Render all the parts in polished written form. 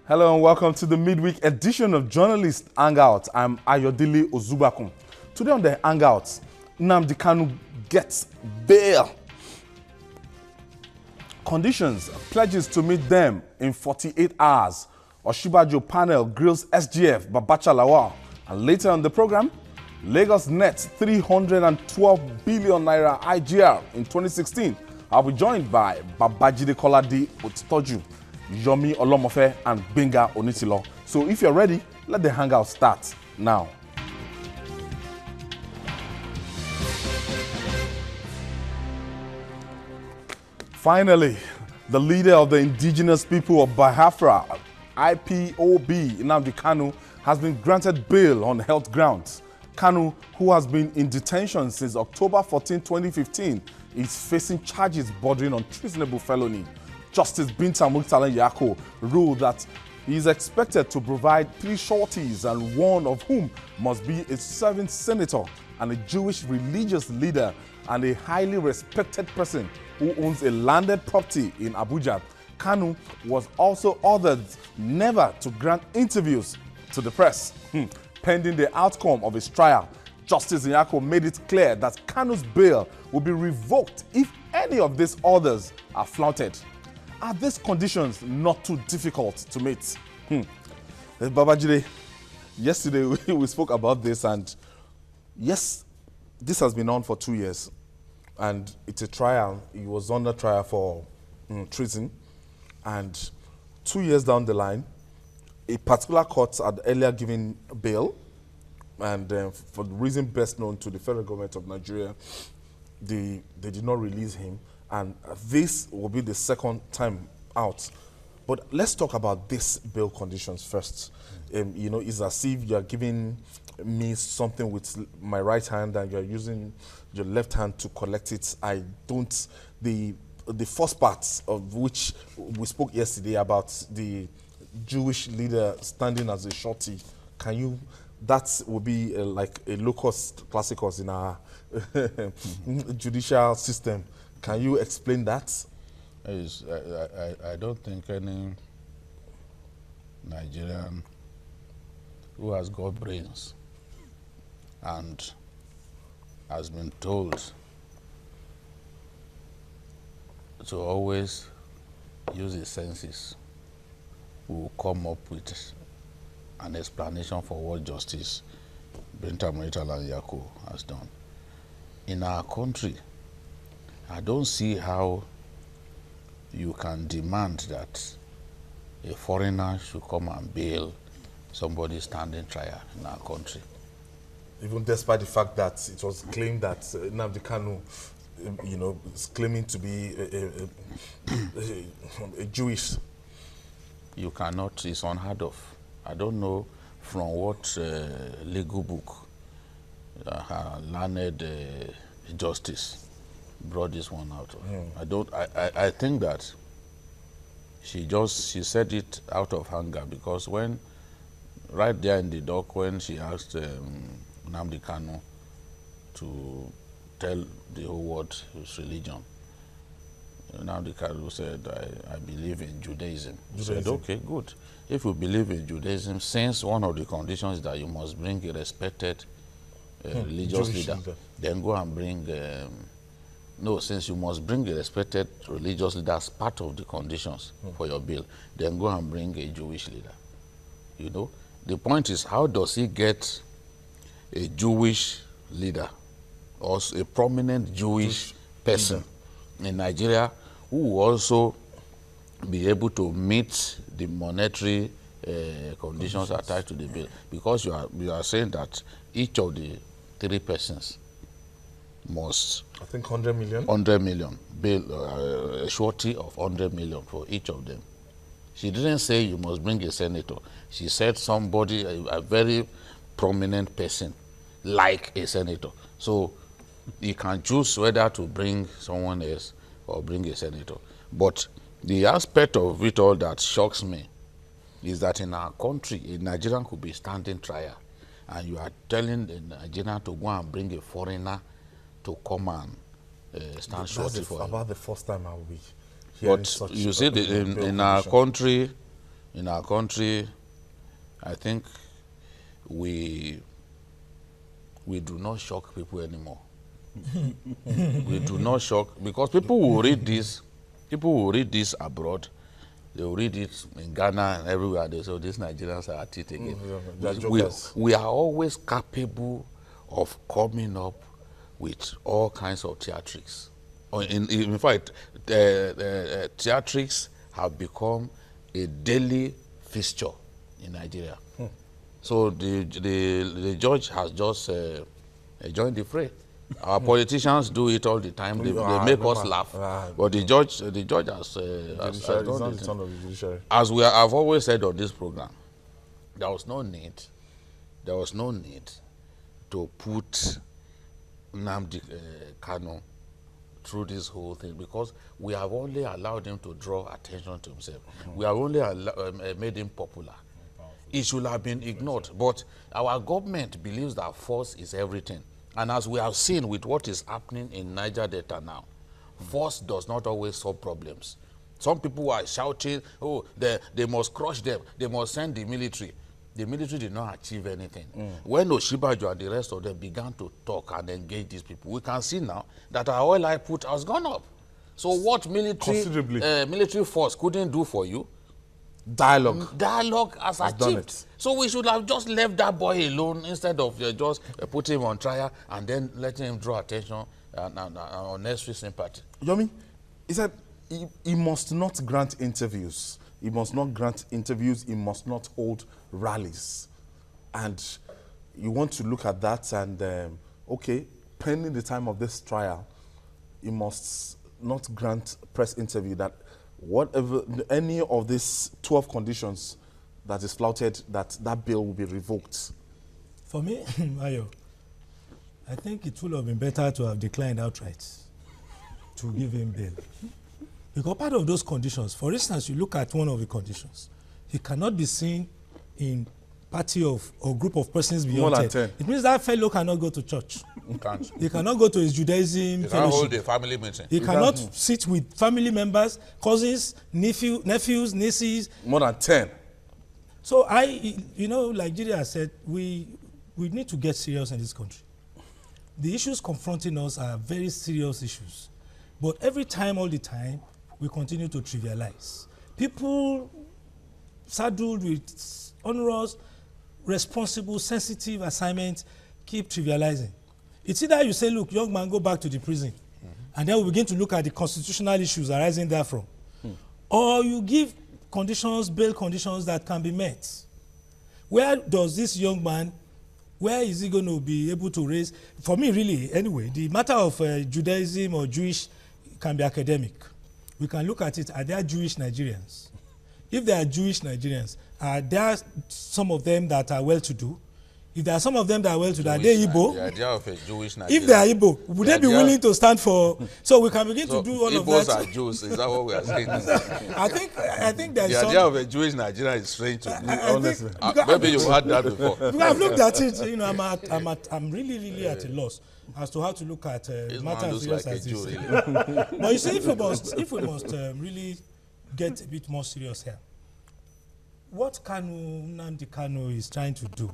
Hello and welcome to the midweek edition of Journalist Hangout. I'm Ayodele Ozubakun. Today on the Hangout, Nnamdi Kanu gets bail. Conditions pledges to meet them in 48 hours. Oshibajo panel grills SGF Babacha Lawal. And later on the program, Lagos nets 312 billion naira IGR in 2016. I'll be joined by Babajide Kolade Otitoju, Yomi Olomofe, and Benga Onitilo. So if you're ready, let the hangout start now. Finally, the leader of the indigenous people of Biafra, IPOB, Nnamdi Kanu, has been granted bail on health grounds. Kanu, who has been in detention since October 14, 2015, is facing charges bordering on treasonable felony. Justice Binta Murtala Yako ruled that he is expected to provide 3 shorties, and one of whom must be a serving senator and a Jewish religious leader and a highly respected person who owns a landed property in Abuja. Kanu was also ordered never to grant interviews to the press. Pending the outcome of his trial, Justice Nyako made it clear that Kanu's bail will be revoked if any of these orders are flouted. Are these conditions not too difficult to meet? Babajide, yesterday we spoke about this, and yes, this has been on for 2 years, and it's a trial. He was under trial for treason, and 2 years down the line, a particular court had earlier given bail, and for the reason best known to the federal government of Nigeria, they did not release him, and this will be the second time out. But let's talk about these bail conditions first. You know, it's as if you're giving me something with my right hand and you're using your left hand to collect it. I don't, the first part of which we spoke yesterday about the Jewish leader standing as a shorty, can you, that will be like a locus classicus in our judicial system. Can you explain that? I don't think any Nigerian who has got brains and has been told to always use his senses will come up with an explanation for what Justice Binta Murtala Yako has done. In our country, I don't see how you can demand that a foreigner should come and bail somebody standing trial in our country. Even despite the fact that it was claimed that Nnamdi Kanu, you know, is claiming to be a Jewish. You cannot, it's unheard of. I don't know from what legal book learned justice brought this one out of. I think that she said it out of hunger, because when, right there in the dock, when she asked Nnamdi Kanu to tell the whole world his religion, Nnamdi Kanu said, I believe in Judaism. He said, okay, good. If you believe in Judaism, since one of the conditions is that you must bring a respected religious leader, then go and bring, since you must bring a respected religious leader as part of the conditions for your bill, then go and bring a Jewish leader. You know, the point is, how does he get a Jewish leader or a prominent Jewish person in Nigeria who will also be able to meet the monetary conditions attached to the bill? Because you are saying that each of the 3 persons must, I think 100 million. 100 million bail, a shorty of 100 million for each of them. She didn't say you must bring a senator. She said somebody, a very prominent person, like a senator. So you can choose whether to bring someone else or bring a senator. But the aspect of it all that shocks me is that in our country, a Nigerian could be standing trial, and you are telling the Nigerian to go and bring a foreigner to come and stand shorty for him. About the first time I will be hearing such. But you see, in our country, in our country, I think we do not shock people anymore. We do not shock, because people will read this abroad. They will read it in Ghana and everywhere. They say, oh, these Nigerians are at it again. We are always capable of coming up with all kinds of theatrics. In fact, theatrics have become a daily fixture in Nigeria. So the judge has just joined the fray. Our politicians do it all the time. They make us laugh. But the judge has done it. As I've always said on this program, there was no need to put Nnamdi Kanu through this whole thing, because we have only allowed him to draw attention to himself. We have only made him popular. It should have been ignored. But our government believes that force is everything. And as we have seen with what is happening in Niger Delta now, force does not always solve problems. Some people are shouting, oh, they must crush them, they must send the military. The military did not achieve anything. When Oshibajo and the rest of them began to talk and engage these people, we can see now that our oil output has gone up. So what military force couldn't do for you, Dialogue has achieved. So we should have just left that boy alone instead of just put him on trial and then letting him draw attention and unnecessary sympathy. Yomi, he said he must not grant interviews. He must not grant interviews. He must not hold rallies. And you want to look at that and, okay, pending the time of this trial, he must not grant press interview, that whatever, any of these 12 conditions that is flouted, that bill will be revoked. For me, Ayo, I think it would have been better to have declined outright to give him bail. Because part of those conditions, for instance, you look at one of the conditions, he cannot be seen in party of or group of persons beyond 10. It means that fellow cannot go to church. He cannot go to his Judaism fellowship. He cannot hold a family meeting. He cannot sit with family members, cousins, nephews, nieces. More than 10. So like Jide said, we need to get serious in this country. The issues confronting us are very serious issues. But every time, all the time, we continue to trivialize. People saddled with onerous, responsible, sensitive assignments keep trivializing. It's either you say, look, young man, go back to the prison, and then we begin to look at the constitutional issues arising therefrom. Or you give conditions, bail conditions that can be met. Where does this young man, where is he going to be able to raise? For me, really, anyway, the matter of Judaism or Jewish can be academic. We can look at it, are there Jewish Nigerians? If there are Jewish Nigerians, are there some of them that are well-to-do? If there are some of them that are well-to-do, are they Igbo? The idea of a Jewish Nigeria. If they are Igbo, would they be willing to stand for? So we can begin to do all of that. Igbos are Jews. Is that what we are saying? I think there's the idea of a Jewish Nigeria is strange to me. Honestly, maybe you've had that before. Because I've looked at it. I'm really at a loss as to how to look at matters like as this. Really. But you see, if we must really get a bit more serious here, what Nnamdi Kanu is trying to do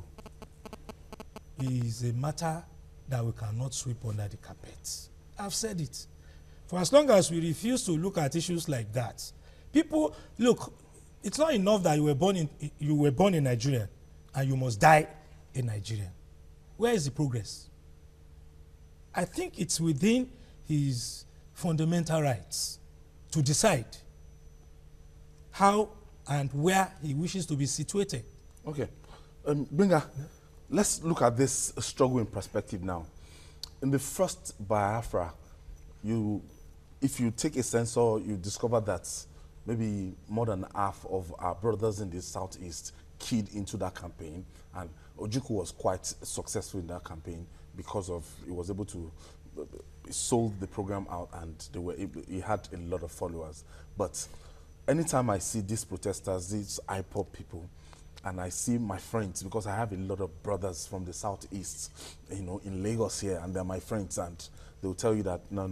is a matter that we cannot sweep under the carpet. I've said it. For as long as we refuse to look at issues like that, people, look, it's not enough that you were born in Nigeria and you must die in Nigeria. Where is the progress? I think it's within his fundamental rights to decide how and where he wishes to be situated. Okay. Benga, let's look at this struggle in perspective now. In the first Biafra, if you take a sensor, you discover that maybe more than half of our brothers in the southeast keyed into that campaign, and Ojukwu was quite successful in that campaign because of he was able to sold the program out, and he had a lot of followers. But anytime I see these protesters, these IPOP people, and I see my friends, because I have a lot of brothers from the southeast, in Lagos here, and they're my friends, and they'll tell you that no,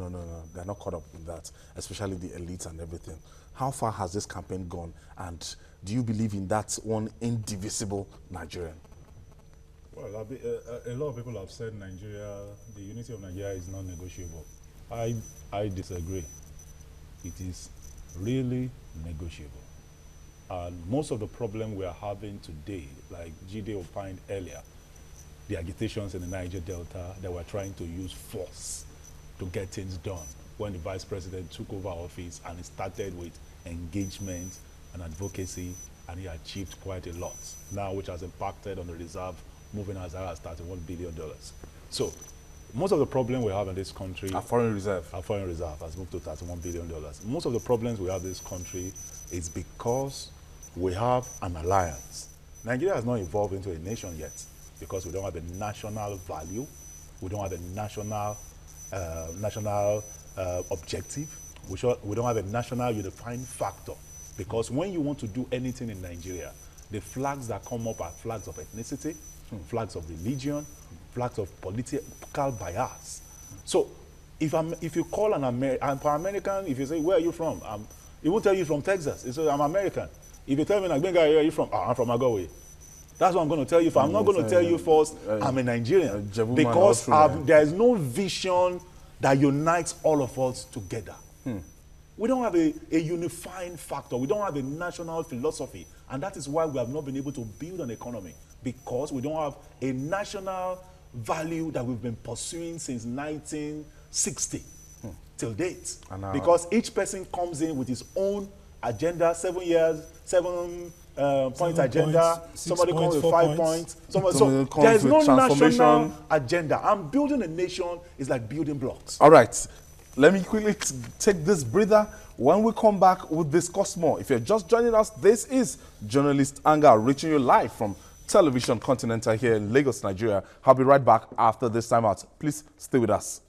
they're not caught up in that, especially the elites and everything. How far has this campaign gone? And do you believe in that one indivisible Nigerian? Well, a lot of people have said Nigeria, the unity of Nigeria is not negotiable. I disagree. It is really negotiable. And most of the problem we are having today, like Jide opined earlier, the agitations in the Niger Delta, that were trying to use force to get things done when the vice president took over office, and it started with engagement and advocacy, and he achieved quite a lot now, which has impacted on the reserve moving as high as $31 billion. So most of the problem we have in this country, Our foreign reserve has moved to $31 billion. Most of the problems we have in this country is because we have an alliance. Nigeria has not evolved into a nation yet because we don't have a national value. We don't have a national objective. We don't have a national unifying factor, because when you want to do anything in Nigeria, the flags that come up are flags of ethnicity, flags of religion, flags of political bias. So if you call an American, if you say, where are you from? He won't tell you from Texas. He says, I'm American. If you tell me, where are you from? I'm from Agawe. That's what I'm going to tell you. I'm not going to tell you first, I'm a Nigerian. Because there is no vision that unites all of us together. We don't have a unifying factor. We don't have a national philosophy. And that is why we have not been able to build an economy, because we don't have a national value that we've been pursuing since 1960 till date. Because each person comes in with his own agenda, 7 years, 7-point agenda. Somebody comes with 5 points. So there's no national agenda. And building a nation is like building blocks. All right. Let me quickly take this breather. When we come back, we'll discuss more. If you're just joining us, this is Journalist Hangout, reaching you live from Television Continental here in Lagos, Nigeria. I'll be right back after this time out. Please stay with us.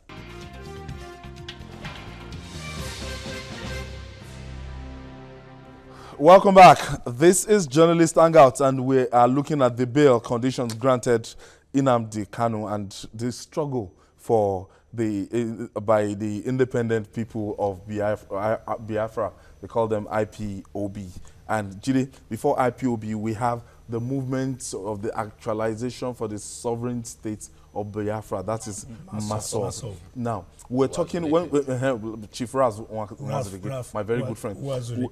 Welcome back. This is Journalist Hangout, and we are looking at the bail conditions granted Nnamdi Kanu and the struggle for by the independent people of Biafra. They call them IPOB. And Jide, before IPOB, we have the movement of the actualization for the sovereign state of Biafra. That is Maso. Now, we're talking, Chief Raz, my very good friend,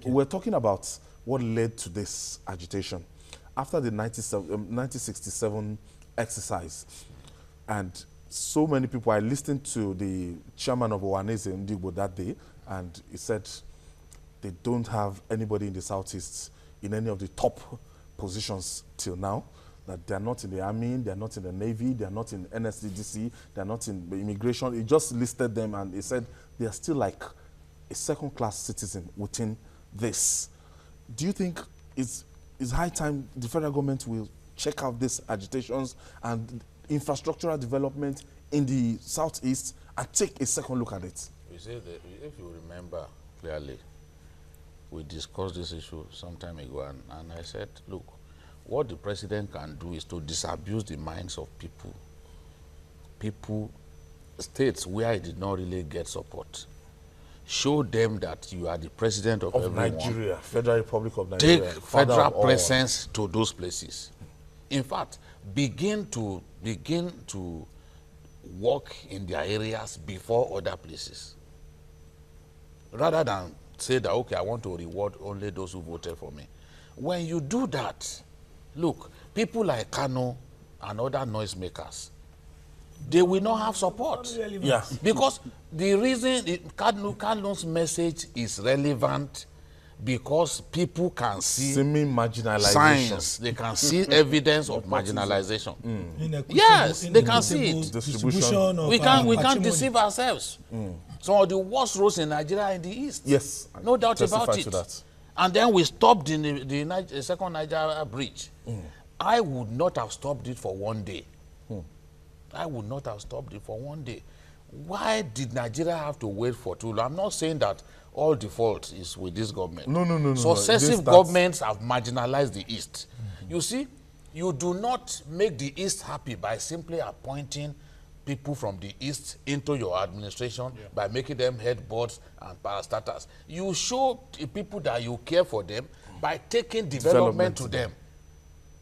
we're talking about what led to this agitation. After the 1967 exercise, and so many people, I listened to the chairman of Ohaneze Ndigbo that day, and he said they don't have anybody in the Southeast in any of the top positions till now, that they're not in the army, they're not in the navy, they're not in NSDDC, they're not in immigration. He just listed them, and he said they're still like a second-class citizen within this. Do you think it's high time the federal government will check out these agitations and infrastructural development in the Southeast and take a second look at it? You see, if you remember clearly, we discussed this issue some time ago, and I said, look, what the president can do is to disabuse the minds of states where he did not really get support. Show them that you are the president of everyone. Nigeria, Federal Republic of Nigeria. Take federal presence to those places. In fact, begin to work in their areas before other places. Rather than say that, okay, I want to reward only those who voted for me. When you do that, look, people like Kanu and other noisemakers, they will not have support. Yeah. Because the reason Kanu's message is relevant, because people can see signs, they can see evidence of marginalization. Yes, they can see it. Distribution we can't deceive ourselves. Some of the worst roads in Nigeria are in the east. Yes, no doubt about it. And then we stopped in the second Niger bridge. I would not have stopped it for one day. I would not have stopped it for one day. Why did Nigeria have to wait for too long? I'm not saying that all the fault is with this government. No. Successive governments have marginalized the East. You see, you do not make the East happy by simply appointing people from the East into your administration by making them head boards and parastatals. You show the people that you care for them by taking development to them.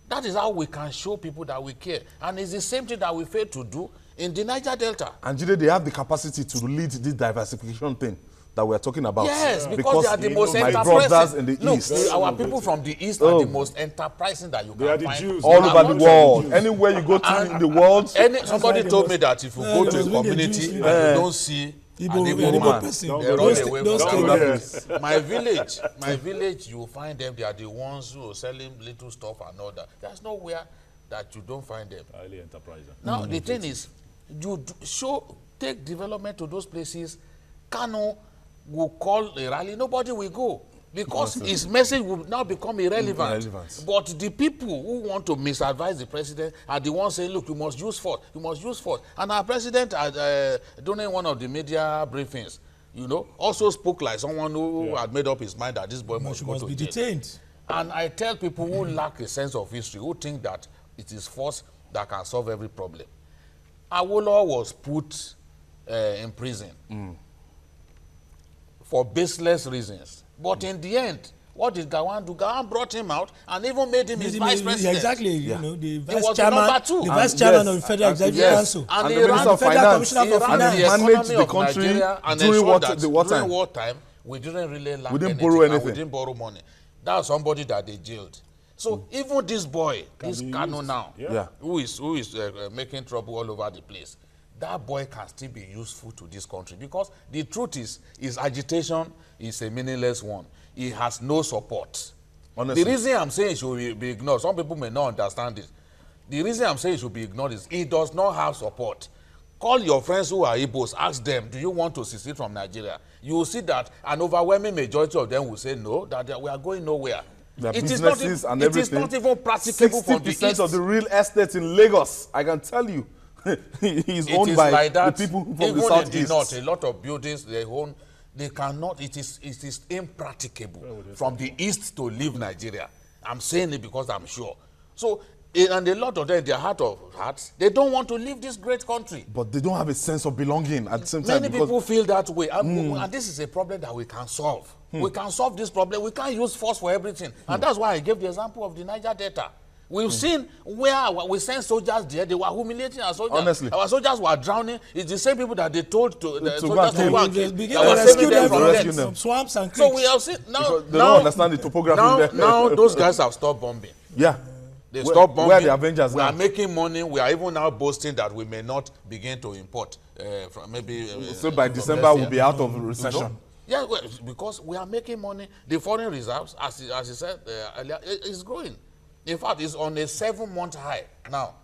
That is how we can show people that we care. And it's the same thing that we fail to do in the Niger Delta. And Jide, they have the capacity to lead this diversification thing that we're talking about. Yes, because they are the most my brothers in enterprising. the East. Our people from the East are the most enterprising that you They are can the find. Jews. All They over are the not world. Jews. Anywhere you go to in the world. Somebody why told they me that if you go to a they must bring a community Jewish and leader. you don't see an Igbo Igbo man, person. Don't they go run there. away Don't from stay that. there. My village, you will find them. They are the ones who are selling little stuff and all that. There's nowhere that you don't find them. Highly enterprising. Now, the thing is, take development to those places. Kanu will call a rally, nobody will go. Because his message will now become irrelevant. But the people who want to misadvise the president are the ones saying, look, you must use force, you must use force. And our president, during one of the media briefings, also spoke like someone who had made up his mind that this boy must go to be jail. detained. And I tell people who lack a sense of history, who think that it is force that can solve every problem. Awolowo was put in prison for baseless reasons. But in the end, what did Gawan do? Gawan brought him out and even made him his vice president. Yeah, exactly. You know, the vice was chairman, number two. the vice chairman of the Federal Executive Council. And the he Minister ran of Federal Finance. Commissioner for He ran Finance. the Managed economy the of country Nigeria and during ensured that the wartime. during wartime, we didn't really lack We didn't anything, borrow and anything. we didn't borrow money. That's somebody that they jailed. So even this boy, this Kanu now, who is making trouble all over the place, that boy can still be useful to this country, because the truth is, his agitation is a meaningless one. He has no support. Honestly. The reason I'm saying it should be ignored, some people may not understand it. The reason I'm saying it should be ignored is he does not have support. Call your friends who are Igbos, ask them, do you want to secede from Nigeria? You will see that an overwhelming majority of them will say no, that we are going nowhere. Their It is businesses not, and it everything. is not even practicable from the 60% East. of the real estate in Lagos, I can tell you, is It owned is by like that. the people from Even the in southeast. the north, a lot of buildings they own, they cannot. It is impracticable from the East to leave Nigeria. I'm saying it because I'm sure. So, and a lot of them, in their heart of hearts, they don't want to leave this great country. But they don't have a sense of belonging at the same time. Many people feel that way, and this is a problem that we can solve. We can solve this problem. We can't use force for everything, and that's why I gave the example of the Niger Delta. We've seen where we sent soldiers there, they were humiliating our soldiers. Honestly. Our soldiers were drowning. It's the same people that they told to the To soldiers go to go and and They kill. begin That to was rescue saving them them from from rescue death. them. some swamps and So creeks. we have seen now. Because they don't understand the topography there. Now those guys have stopped bombing. Yeah. They Where- stopped bombing. where are the Avengers We now? are making money. We are even now boasting that we may not begin to import from maybe. So by from December, next we'll year. be out of recession. Yeah, well, because we are making money. The foreign reserves, as you said earlier, is growing. In fact, it's on a 7-month high now.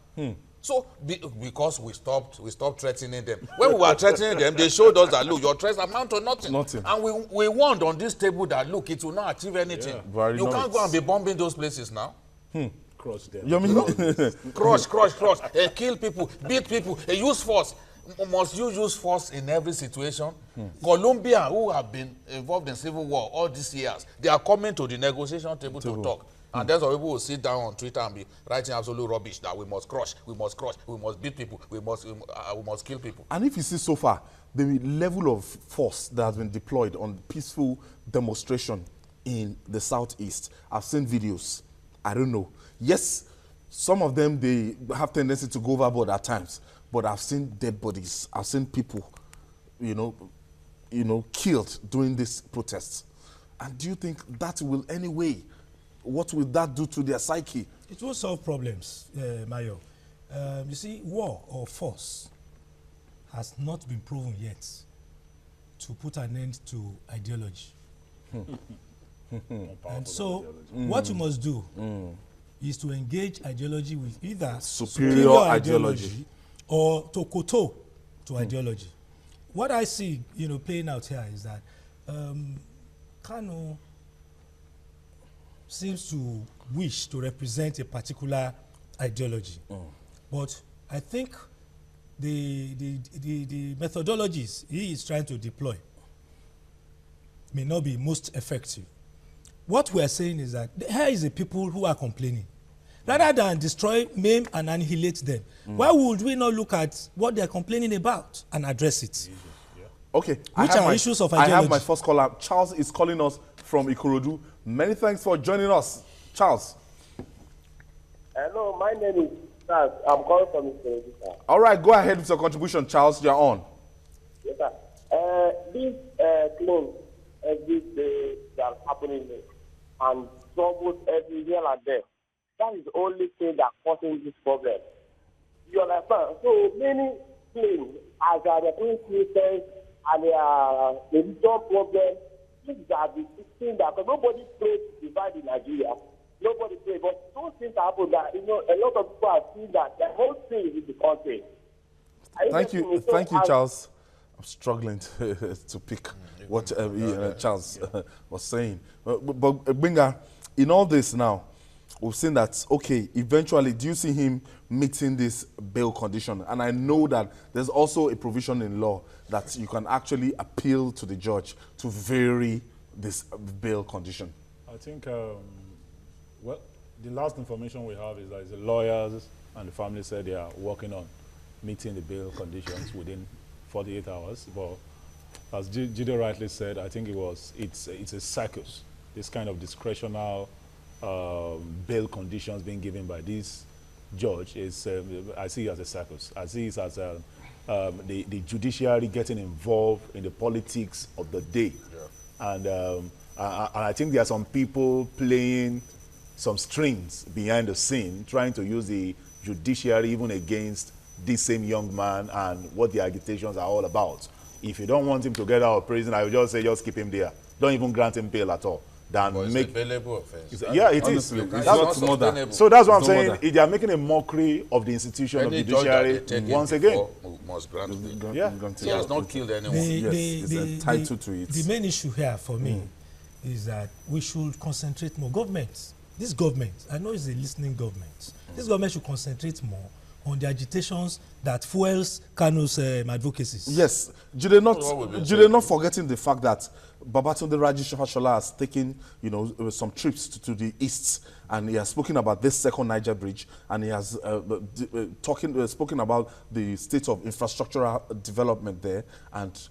So because we stopped threatening them. When we were threatening them, they showed us that, look, your threats amount to nothing. Nothing. And we warned on this table that, look, it will not achieve anything. Very You nice. can't go and be bombing those places now. Crush them. You mean? Crush, kill people, beat people, use force. Must you use force in every situation? Colombia, who have been involved in civil war all these years, they are coming to the negotiation table to talk. And then some people will sit down on Twitter and be writing absolute rubbish that we must crush, we must beat people, we must kill people. And if you see so far, the level of force that has been deployed on peaceful demonstration in the southeast, I've seen videos. I don't know. Yes, some of them, they have tendency to go overboard at times, but I've seen dead bodies. I've seen people, killed during these protests. And do you think that will anyway, what will that do to their psyche? It will solve problems, Mayo. You see, war or force has not been proven yet to put an end to ideology. And so, what you must do is to engage ideology with either Superior ideology or to koto to ideology. What I see, playing out here is that Kanu seems to wish to represent a particular ideology, but I think the methodologies he is trying to deploy may not be most effective. What we are saying is that here is the people who are complaining. rather than destroy, maim, and annihilate them. Why would we not look at what they're complaining about and address it? Okay. Which are issues of I have ideology. my first caller. Charles is calling us from Ikorodu. Many thanks for joining us. Charles. Hello, my name is Charles. I'm calling from Ikorodu. All right, go ahead with your contribution, Charles. You're on. Yes, sir. This claim every day that's happening and troubles every here and there. That is the only thing that causes this problem. You understand? So many claims as they are doing Christians and they are the religion problem. These are the things that nobody prays to divide in Nigeria. Nobody prays, but those things happen that a lot of people have seen that the whole thing is in the country. Thank you, Charles. I'm struggling to pick what Charles was saying. But Binga, in all this now, we've seen that, okay, eventually, do you see him meeting this bail condition? And I know that there's also a provision in law that you can actually appeal to the judge to vary this bail condition. I think, well, the last information we have is that the lawyers and the family said they are working on meeting the bail conditions within 48 hours. But as Jide rightly said, I think it's a circus. This kind of discretional bail conditions being given by this judge is, I see it as a circus. I see it as the judiciary getting involved in the politics of the day. Yeah. And I think there are some people playing some strings behind the scene, trying to use the judiciary even against this same young man and what the agitations are all about. If you don't want him to get out of prison, I would just say just keep him there. Don't even grant him bail at all. But it's a bailable offense. Yeah, it is. So that's what I'm saying. They are making a mockery of the institution of the judiciary once again. Must grant it. Yeah. He has not killed anyone. He's entitled to it. The main issue here for me is that we should concentrate more. This government, I know it's a listening government. This government should concentrate more on the agitations that fuels Kanu's advocacies. Yes, Jude not forgetting the fact that Babatunde Raji Fashola has taken, some trips to the east, and he has spoken about this second Niger bridge, and he has spoken about the state of infrastructural development there, and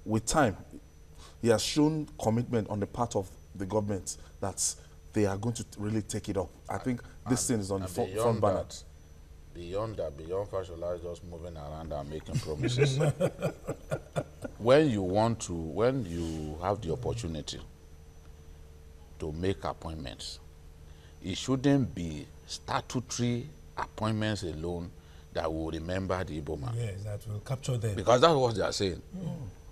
with time, he has shown commitment on the part of the government that they are going to really take it up. I think this thing is on the front burner. Beyond Fashola just moving around and making promises. When you have the opportunity to make appointments, it shouldn't be statutory appointments alone that will remember the Igbo man. Yes, that will capture them. Because that's what they are saying.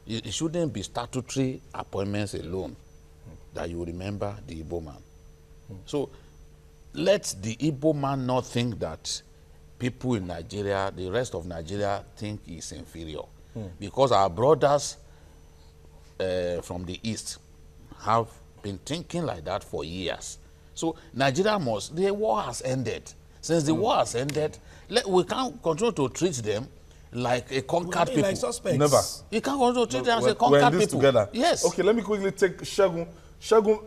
It shouldn't be statutory appointments alone that you will remember the Igbo man. So let the Igbo man not think that people in Nigeria, the rest of Nigeria, think is inferior. Because our brothers from the east have been thinking like that for years. So Nigeria the war has ended. Since the war has ended, we can't continue to treat them like a conquered people. Like suspects. Never. You can't continue to treat them as a conquered people. Together. Yes. Okay, let me quickly take Shegun. Shegun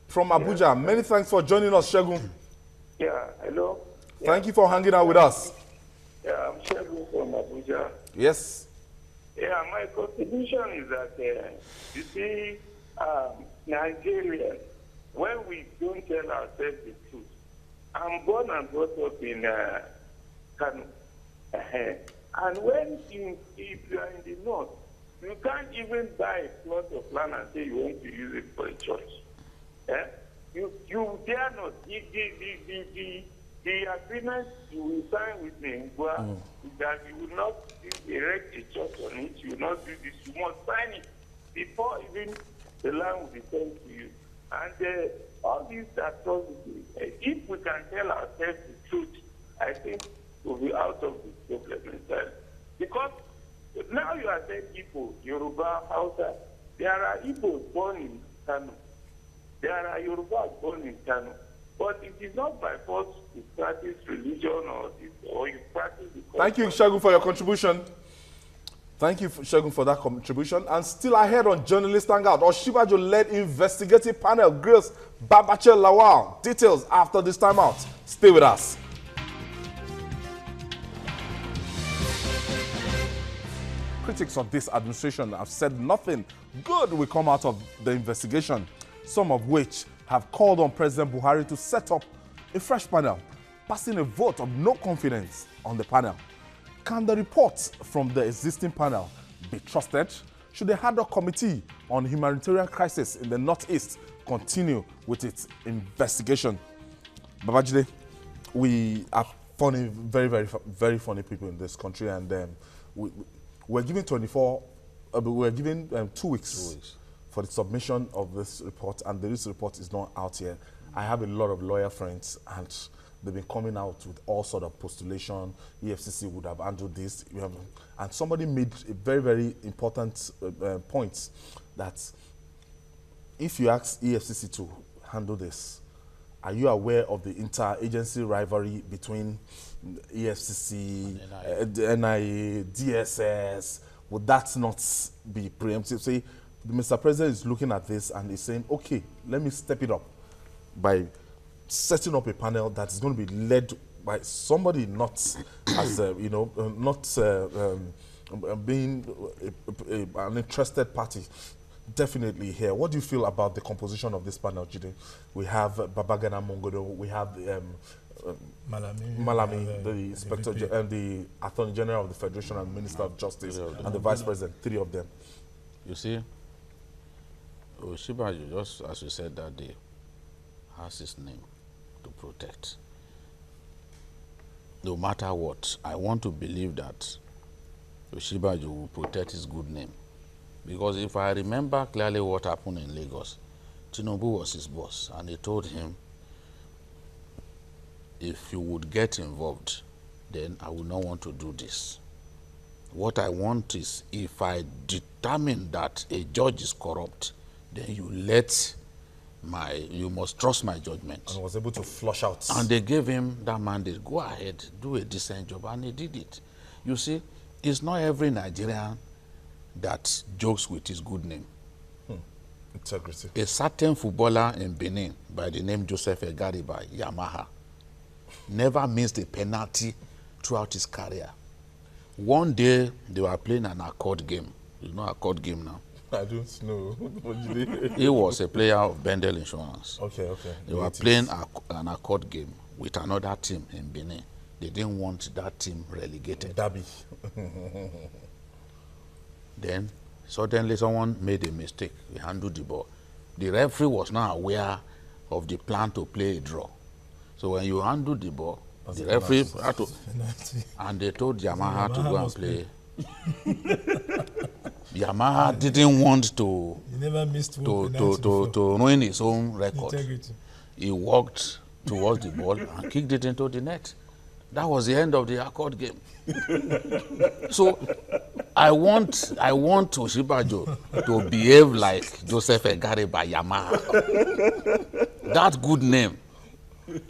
from Abuja. Yeah. Many thanks for joining us, Shegun. Yeah, hello. Thank you for hanging out with us. Yeah, I'm Shegun from Abuja. Yes. Yeah, my contribution is that, you see, Nigerians, when we don't tell ourselves the truth, I'm born and brought up in Kanu. And if you are in the north, you can't even buy a plot of land and say you want to use it for a church. You dare not. The agreement you will sign with me is that you will not erect a church on it, you will not do this, you must sign it before even the land will be sent to you. And all these atrocities, if we can tell ourselves the truth, I think we'll be out of this problem entirely. Because now you are saying people, Yoruba, Hausa, there are Igbos born in Kanu. There are Yorubas born in Kanu. But it is not by force to practice religion or you practice the culture. Thank you, Shagu, for your contribution. Thank you, Shogun, for that contribution. And still ahead on Journalist Hangout, Oshibajo-led investigative panel grills Babache Lawal. Details after this time out. Stay with us. Critics of this administration have said nothing good will come out of the investigation, some of which have called on President Buhari to set up a fresh panel, passing a vote of no confidence on the panel. Can the reports from the existing panel be trusted? Should the ad hoc committee on humanitarian crisis in the Northeast continue with its investigation? Babajide, we are funny, very, very, very funny people in this country, and we're given 2 weeks for the submission of this report, and this report is not out yet. I have a lot of lawyer friends, and they've been coming out with all sort of postulation. EFCC would have handled this. And somebody made a very, very important point that if you ask EFCC to handle this, are you aware of the inter-agency rivalry between EFCC, NIA, DSS? Would that not be preemptive? Say, Mr. President is looking at this and he's saying, okay, let me step it up by setting up a panel that is going to be led by somebody not as being an interested party. Definitely here. What do you feel about the composition of this panel, Jide? We have Babagana Mongodo, we have Malami, the Inspector and the Attorney General of the Federation and Minister of Justice, and the Vice President, 3 of them. You see, Oshibajo, just as you said that day, has his name to protect. No matter what, I want to believe that Oshibajo will protect his good name. Because if I remember clearly what happened in Lagos, Tinubu was his boss, and he told him, if you would get involved, then I would not want to do this. What I want is, if I determine that a judge is corrupt, then you must trust my judgment. And was able to flush out. And they gave him that mandate, go ahead, do a decent job, and he did it. You see, it's not every Nigerian that jokes with his good name. Integrity. A certain footballer in Benin by the name Joseph Egariba, Yamaha, never missed a penalty throughout his career. One day, they were playing an accord game. You know accord game now? I don't know. He was a player of Bendel Insurance. Okay. They were playing an accord game with another team in Benin. They didn't want that team relegated. Derby. Then, suddenly someone made a mistake. He handled the ball. The referee was not aware of the plan to play a draw. So when you handle the ball, the referee had to, and they told Yamaha to go and play. Yamaha didn't want to ruin his own record. Integrity. He walked towards the ball and kicked it into the net. That was the end of the accord game. So I want Oshibajo to behave like Joseph Egare by Yamaha. That good name,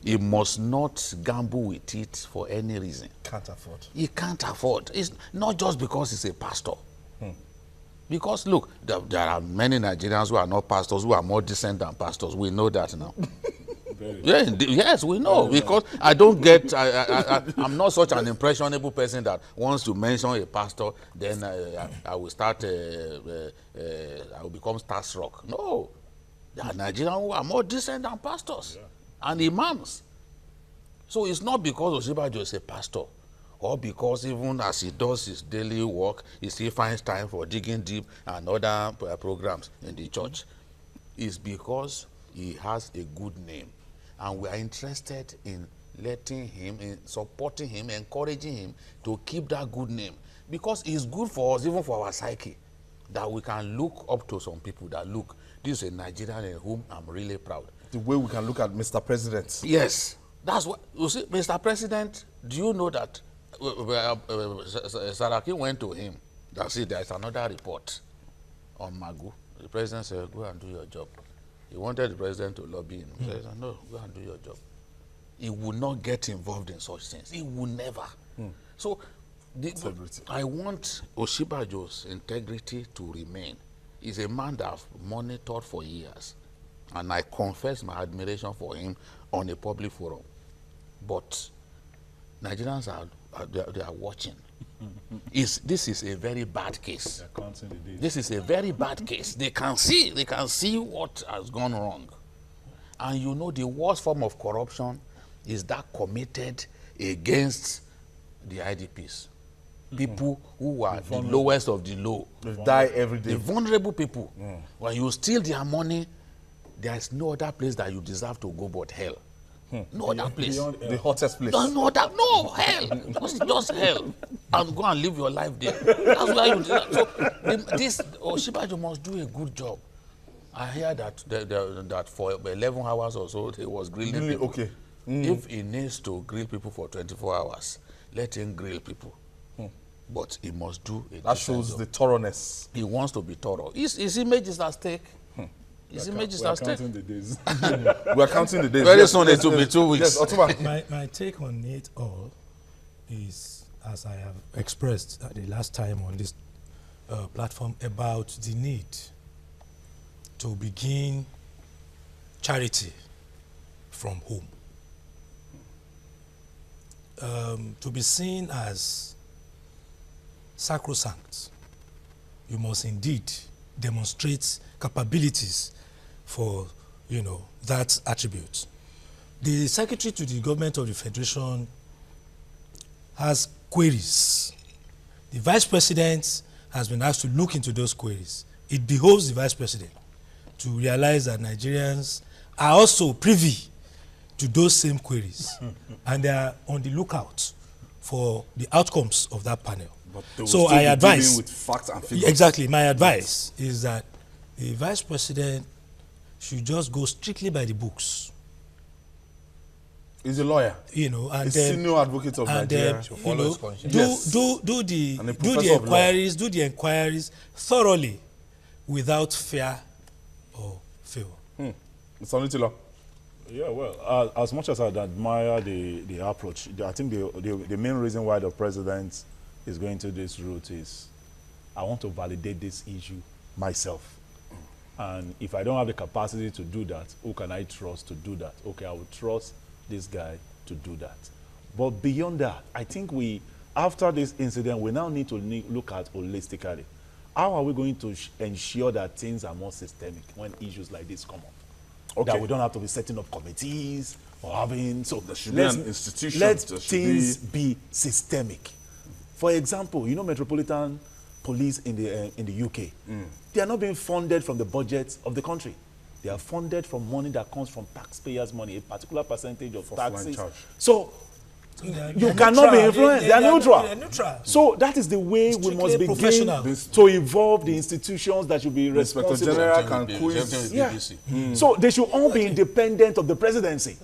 he must not gamble with it for any reason. Can't afford. He can't afford. It's not just because he's a pastor. Because look, there are many Nigerians who are not pastors who are more decent than pastors. We know that now. Yes, we know. Because I don't get, I'm not such an impressionable person that wants to mention a pastor, then I will start, I will become starstruck. No. There are Nigerians who are more decent than pastors and imams. So it's not because Oshibajo is a pastor, or because even as he does his daily work, he still finds time for digging deep and other programs in the church. It's because he has a good name. And we are interested in letting him, in supporting him, encouraging him to keep that good name. Because it's good for us, even for our psyche, that we can look up to some people that, look, this is a Nigerian in whom I'm really proud. The way we can look at Mr. President. Yes. That's what, you see, Mr. President, do you know that Saraki went to him, that's it, there's another report on Magu. The president said, go and do your job. He wanted the president to lobby him. He said, no, go and do your job. He would not get involved in such things. He would never. So integrity. I want Oshibajo's integrity to remain. He's a man that I've monitored for years, and I confess my admiration for him on a public forum. But Nigerians they are watching. This is a very bad case. They're counting the days. This is a very bad case. They can see what has gone wrong. And you know, the worst form of corruption is that committed against the IDPs. People who are the lowest of the low. They die every day. The vulnerable people. When you steal their money, there is no other place that you deserve to go but hell. No other place. The hottest place. No, hell. Just hell. And go and live your life there. That's why you deserve. So this Oshibajo must do a good job. I hear that that for 11 hours or so, he was grilling Really? people. Okay. If he needs to grill people for 24 hours, let him grill people. But he must do a That shows the thoroughness. He wants to be thorough. His image is at stake. His image is at stake. Counting the days. We are counting the days. Very soon it will be 2 weeks. Yes, Otuba. My take on it all is, as I have expressed the last time on this platform, about the need to begin charity from home. To be seen as sacrosanct, you must indeed demonstrate capabilities for, that attribute. The Secretary to the Government of the Federation has queries. The Vice President has been asked to look into those queries. It behoves the Vice President to realize that Nigerians are also privy to those same queries, and they are on the lookout for the outcomes of that panel. But they will So still I be advise, dealing with facts and figures. exactly, my advice is that the Vice President should just go strictly by the books, He's a lawyer. and A then senior advocate of and Nigeria. follow his conscience. Yes. do And a the professor of law. do the inquiries thoroughly, without fear or favor. Mr. Onitilo. Yeah, well, as much as I admire the approach, I think the main reason why the president is going to this route is I want to validate this issue myself. And if I don't have the capacity to do that, who can I trust to do that? Okay, I will trust this guy to do that. But beyond that, I think after this incident, we now need to look at holistically. How are we going to ensure that things are more systemic when issues like this come up? Okay. That we don't have to be setting up committees or having There should be an institution. let There should things be systemic. For example, Metropolitan Police in the UK, they are not being funded from the budget of the country. They are funded from money that comes from taxpayers' money, a particular percentage of taxes. charge. So They you are cannot be neutral. influenced. They are neutral. They are neutral. So that is the way we Strictly must begin professional. to involve the institutions that should be Inspector responsible. General can Same quiz. thing with Yeah. BBC. So they should all be independent of the presidency.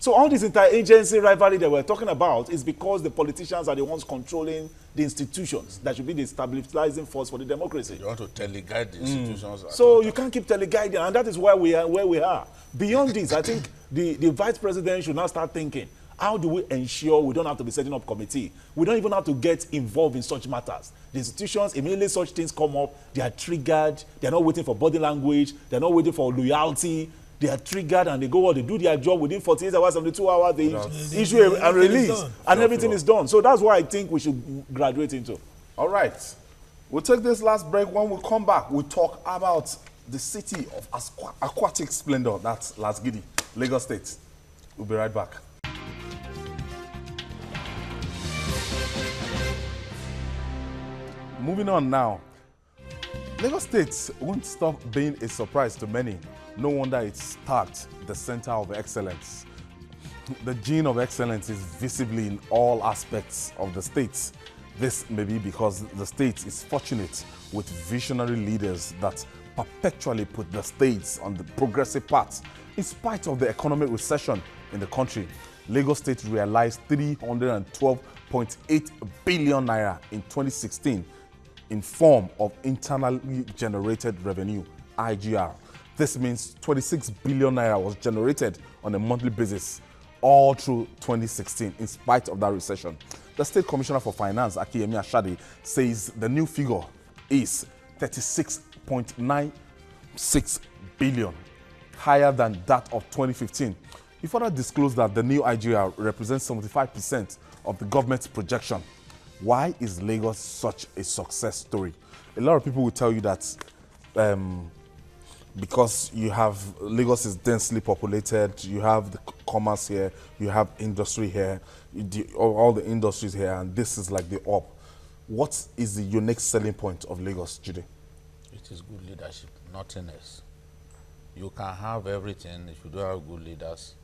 So all this interagency rivalry that we're talking about is because the politicians are the ones controlling the institutions that should be the stabilizing force for the democracy. You want to teleguide the institutions. So you can't keep teleguiding, and that is why we are where we are. Beyond this, I think the vice president should now start thinking, how do we ensure we don't have to be setting up committee? We don't even have to get involved in such matters. The institutions, immediately such things come up, they are triggered. They are not waiting for body language. They are not waiting for loyalty. They are triggered and they go out, they do their job within 48 hours, 72 hours, they issue a everything is release, done. and everything is done. So that's what I think we should graduate into. All right. We'll take this last break. When we come back, we'll talk about the city of aquatic splendor. That's Lasgidi, Lagos State. We'll be right back. Moving on now. Lagos State won't stop being a surprise to many. No wonder it's tagged the center of excellence. The gene of excellence is visibly in all aspects of the state. This may be because the state is fortunate with visionary leaders that perpetually put the states on the progressive path. In spite of the economic recession in the country, Lagos State realized 312.8 billion naira in 2016 in form of internally generated revenue, IGR. This means 26 billion naira was generated on a monthly basis. all through 2016 in spite of that recession. The State Commissioner for Finance, Akiyemi Ashadi, says the new figure is 36.96 billion, higher than that of 2015. He further disclosed that the new IGR represents 75% of the government's projection. Why is Lagos such a success story? A lot of people will tell you that because Lagos is densely populated, you have the commerce here, you have industry here, all the industries here, and this is like the up. What is the unique selling point of Lagos, Jide? It is good leadership, nothing else. You can have everything. If you don't have good leaders,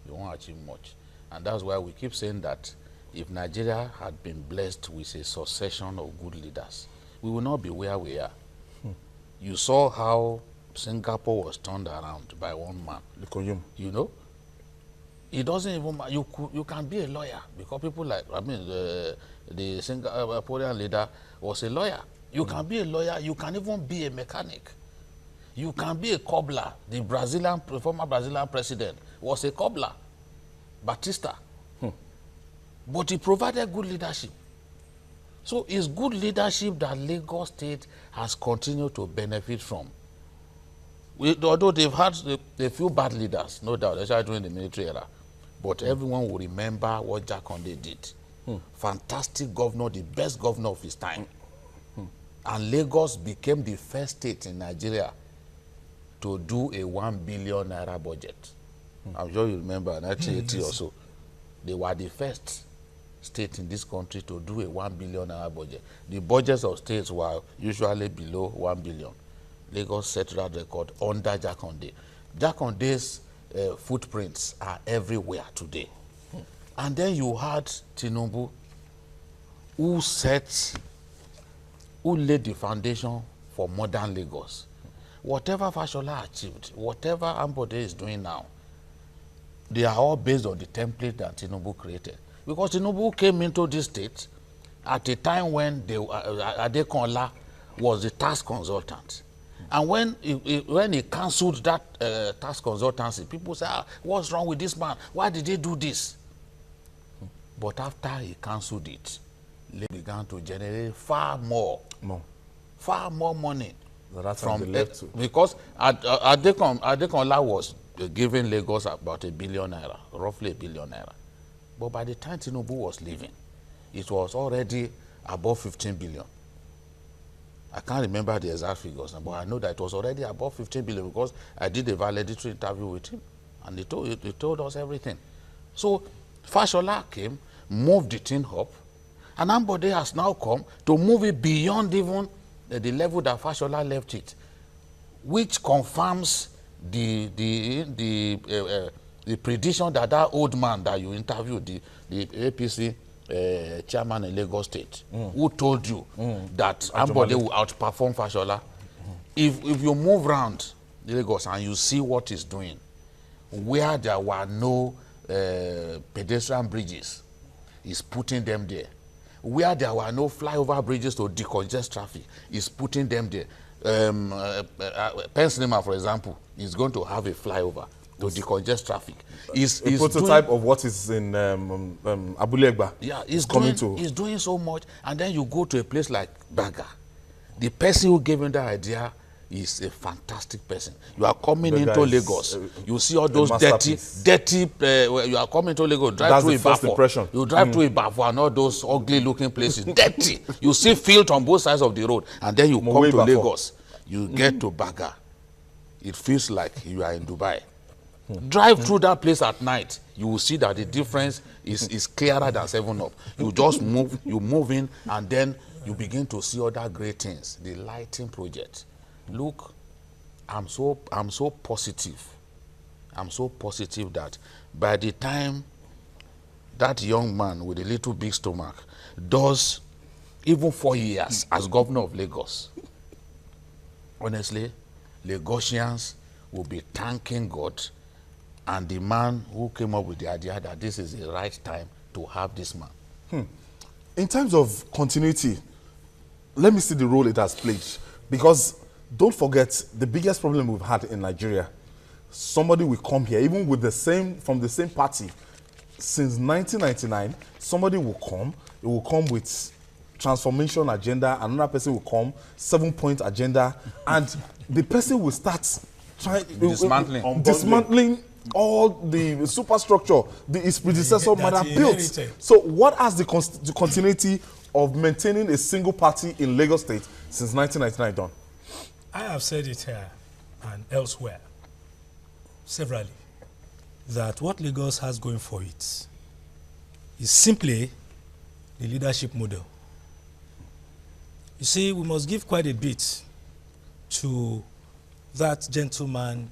you won't achieve much. And that's why we keep saying that if Nigeria had been blessed with a succession of good leaders, we will not be where we are. You saw how Singapore was turned around by one man. You know? It doesn't even matter. You can be a lawyer because people like, the Singaporean leader was a lawyer. You can be a lawyer. You can even be a mechanic. You can be a cobbler. The former Brazilian president was a cobbler, Batista. But he provided good leadership. So it's good leadership that Lagos State has continued to benefit from. Although they've had a few bad leaders, no doubt, especially during the military era. But everyone will remember what Jakonde did. Fantastic governor, the best governor of his time. And Lagos became the first state in Nigeria to do a 1 billion naira budget. I'm sure you remember 1980 or so. They were the first state in this country to do a 1 billion naira budget. The budgets of states were usually below 1 billion. Lagos set that record under Jakonde. Jakonde's footprints are everywhere today. And then you had Tinubu, who laid the foundation for modern Lagos. Whatever Fashola achieved, whatever Ambode is doing now, they are all based on the template that Tinubu created. Because Tinubu came into this state at a time when Adekunle was the tax consultant. And when he cancelled that tax consultancy, people say, what's wrong with this man? Why did he do this? But after he cancelled it, they began to generate far more money. From because Adekunle was giving Lagos about $1 billion naira, roughly $1 billion naira. But by the time Tinubu was leaving, it was already above 15 billion. I can't remember the exact figures, but I know that it was already above 15 billion because I did a validatory interview with him, and he told us everything. So Fashola came, moved the thing up, and Ambode has now come to move it beyond even the level that Fashola left it, which confirms the prediction that old man that you interviewed, the APC chairman in Lagos State, who told you that Ambode will outperform Fashola. If you move around Lagos and you see what he's doing, where there were no pedestrian bridges, he's putting them there. Where there were no flyover bridges to decongest traffic, he's putting them there. Pennsylvania, for example, is going to have a flyover to decongest traffic. A prototype of what is in Abulegba. Yeah, he's doing so much. And then you go to a place like Baga. The person who gave him that idea is a fantastic person. You are coming into Lagos. You see all those dirty. You are coming to Lagos. Drive through Ibafo. You drive through Ibafo and all those ugly-looking places. Dirty. You see fields on both sides of the road, and then you come to Lagos. You get to Baga. It feels like you are in Dubai. Drive through that place at night. You will see that the difference is clearer than 7-Up. You just move. You move in, and then you begin to see other great things. The lighting project. Look, I'm so positive. I'm so positive that by the time that young man with a little big stomach does even 4 years as governor of Lagos, honestly, Lagosians will be thanking God and the man who came up with the idea that this is the right time to have this man. In terms of continuity, let me see the role it has played. Because don't forget, the biggest problem we've had in Nigeria somebody will come here, even with from the same party, since 1999, somebody will come. It will come with transformation agenda. Another person will come 7-point agenda, and the person will start dismantling all the superstructure his predecessor might have built. So, what has the continuity of maintaining a single party in Lagos State since 1999 done? I have said it here and elsewhere severally that what Lagos has going for it is simply the leadership model. You see, we must give quite a bit to that gentleman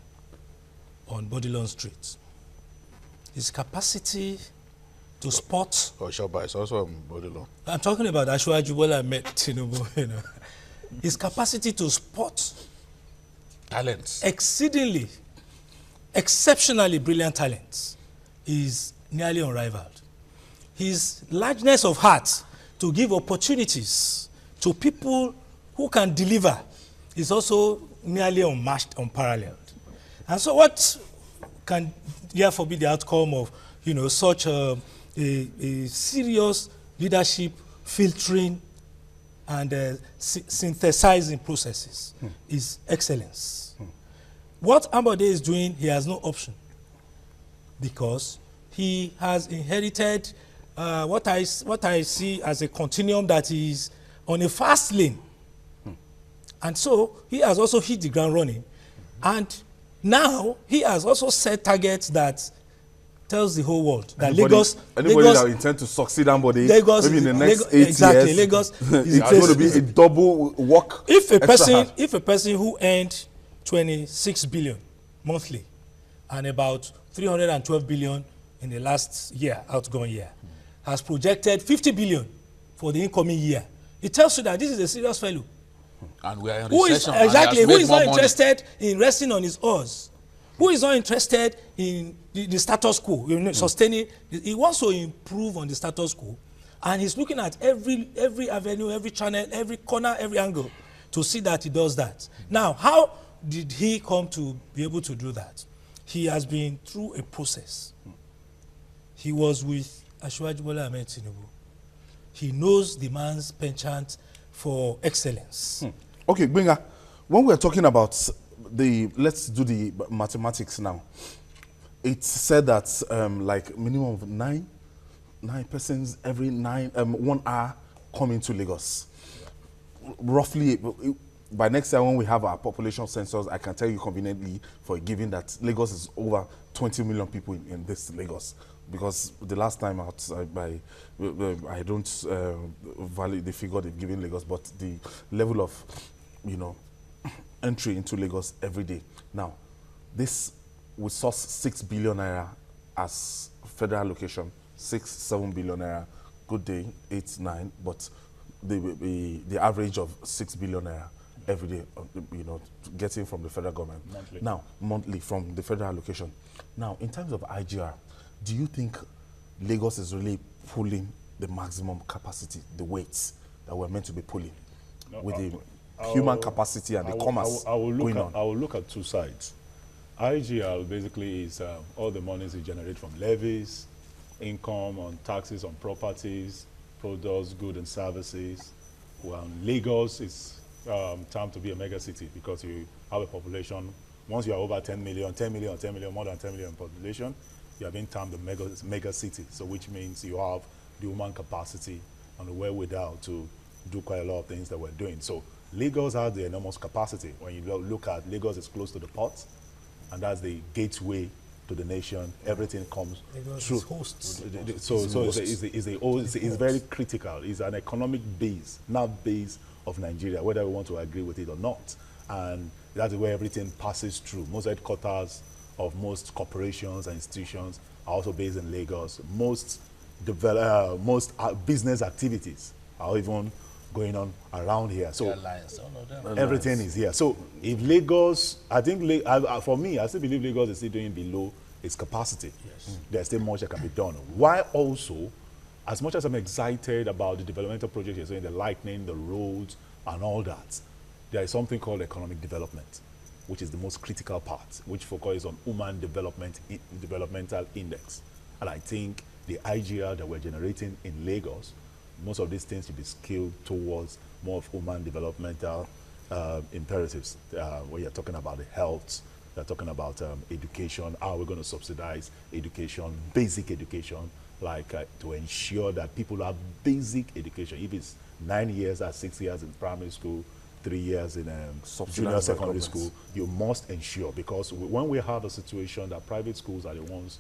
on Bodilon Street. His capacity to spot. Oshoba is also on Bodilon. I'm talking about Ashwaju Bola Ahmed Tinubu, you know. His capacity to spot Talents. exceptionally brilliant talents is nearly unrivaled. His largeness of heart to give opportunities to people who can deliver is also nearly unmatched, unparalleled. And so what can therefore be the outcome of, you know, such a serious leadership filtering and synthesizing processes is excellence. What Ambode is doing, he has no option, because he has inherited what I see as a continuum that is on a fast lane. And so he has also hit the ground running. And now he has also set targets that tells the whole world that Lagos that intend to succeed Ambode, maybe in the next 8 years, Lagos is going to be a double work. If a person who earned 26 billion monthly and about 312 billion in the last year, outgoing year, has projected 50 billion for the incoming year, it tells you that this is a serious fellow. And we are in Who is recession. who is not interested in resting on his oars? Who is not interested in the status quo, sustaining? He wants to improve on the status quo, and he's looking at every avenue, every channel, every corner, every angle to see that he does that. Now, how did he come to be able to do that? He has been through a process. He was with Ashwaju Bola Ahmed Tinubu. He knows the man's penchant for excellence. Okay, Gbenga, when we're talking about let's do the mathematics now. It's said that like minimum of nine persons every 1 hour come into Lagos. Roughly, by next year when we have our population census, I can tell you conveniently for a given that Lagos is over 20 million people in this Lagos. Because the last time out, I don't value the figure they've given Lagos, but the level of, entry into Lagos every day. Now, this will source 6 billion naira as federal allocation, 7 billion naira, good day, 8, 9, but the average of 6 billion naira every day, getting from the federal government. Monthly. Now, monthly from the federal allocation. Now, in terms of IGR, do you think Lagos is really pulling the maximum capacity, the weights that we're meant to be pulling, with the human capacity and the commerce going on? I will look at two sides. IGR basically is all the monies you generate from levies, income on taxes on properties, products, goods and services. Lagos is termed to be a mega city because you have a population. Once you are over 10 million, more than 10 million population, you are being termed a mega city. So which means you have the human capacity and the wherewithal to do quite a lot of things that we're doing. So Lagos has the enormous capacity. When you look at Lagos, is close to the port, and that's the gateway to the nation. Everything comes through. It's very critical. It's an economic base, not base of Nigeria, whether we want to agree with it or not. And that's where everything passes through. Most headquarters of most corporations and institutions are also based in Lagos. Most business activities are even going on around here. So everything is here. So if Lagos, I think for me, I still believe Lagos is still doing below its capacity. Yes. There's still much that can be done. Why also, as much as I'm excited about the developmental projects you're saying, the lightning, the roads, and all that, there is something called economic development. which is the most critical part, which focuses on human developmental index. And I think the IGR that we're generating in Lagos, most of these things should be scaled towards more of human developmental imperatives. Where you're talking about the health, you're talking about education, how we're going to subsidize education, basic education, like to ensure that people have basic education. If it's 9 years or 6 years in primary school, 3 years in junior secondary school, you must ensure, because when we have a situation that private schools are the ones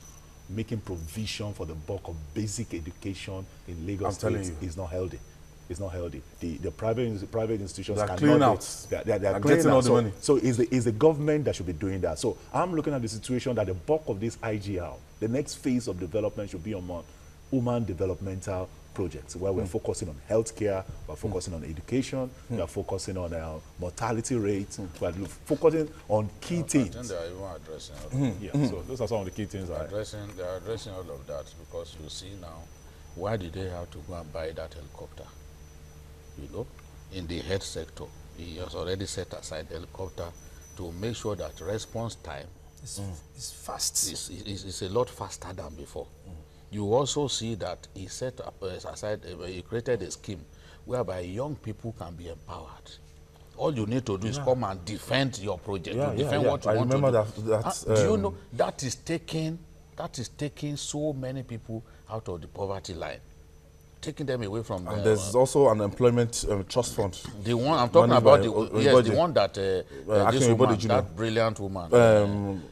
making provision for the bulk of basic education in Lagos State, is not healthy. It's not healthy. The private institutions are cleaning out. They're getting all the money. So it's the government that should be doing that. So I'm looking at the situation that the bulk of this IGR, the next phase of development should be on human developmental projects, where we're focusing on healthcare, we're focusing on education, we're focusing on mortality rates, we're focusing on key things. I think they are even addressing So those are some of the key things. They're addressing all of that, because you see now, why did they have to go and buy that helicopter? You know, in the health sector, he has already set aside helicopter to make sure that response time It's fast. is a lot faster than before. You also see that he set up aside, he created a scheme whereby young people can be empowered. All you need to do is come and defend your project, defend what you want to do. That, do you know that is taking so many people out of the poverty line, taking them away from. And there's also an employment trust fund. The one I'm talking about, the one that this woman, that brilliant woman,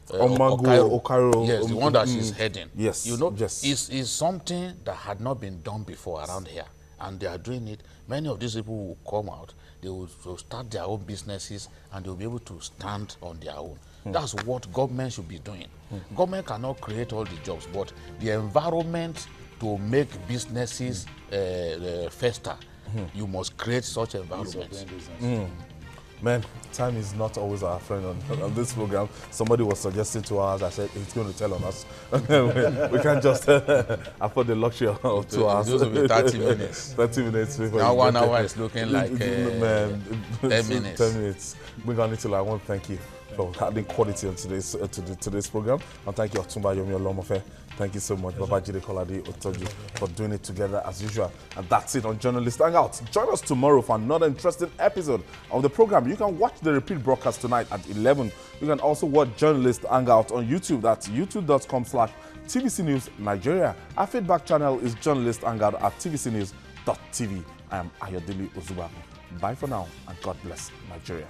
Okaro, yes, the one that she's heading. Yes, you know, yes. is something that had not been done before around here, and they are doing it. Many of these people will come out, they will start their own businesses, and they'll be able to stand on their own. That's what government should be doing. Government cannot create all the jobs, but the environment to make businesses faster, you must create such environments. Man, time is not always our friend on this program. Somebody was suggesting to us, I said, he's going to tell on us. We can't just afford the luxury of 2 hours. Those will be 30 minutes. 30 minutes. Now 1 hour is looking like 10 minutes. 10 minutes. We're going to I want to thank you for adding quality on today's program. And thank you, Otumba Yomi Olomofe. Thank you so much, Babajide Kolade Otoju, for doing it together as usual. And that's it on Journalist Hangout. Join us tomorrow for another interesting episode of the program. You can watch the repeat broadcast tonight at 11. You can also watch Journalist Hangout on YouTube. That's youtube.com/TVC News Nigeria. Our feedback channel is Journalist Hangout at tvcnews.tv. I am Ayodele Ozuba. Bye for now, and God bless Nigeria.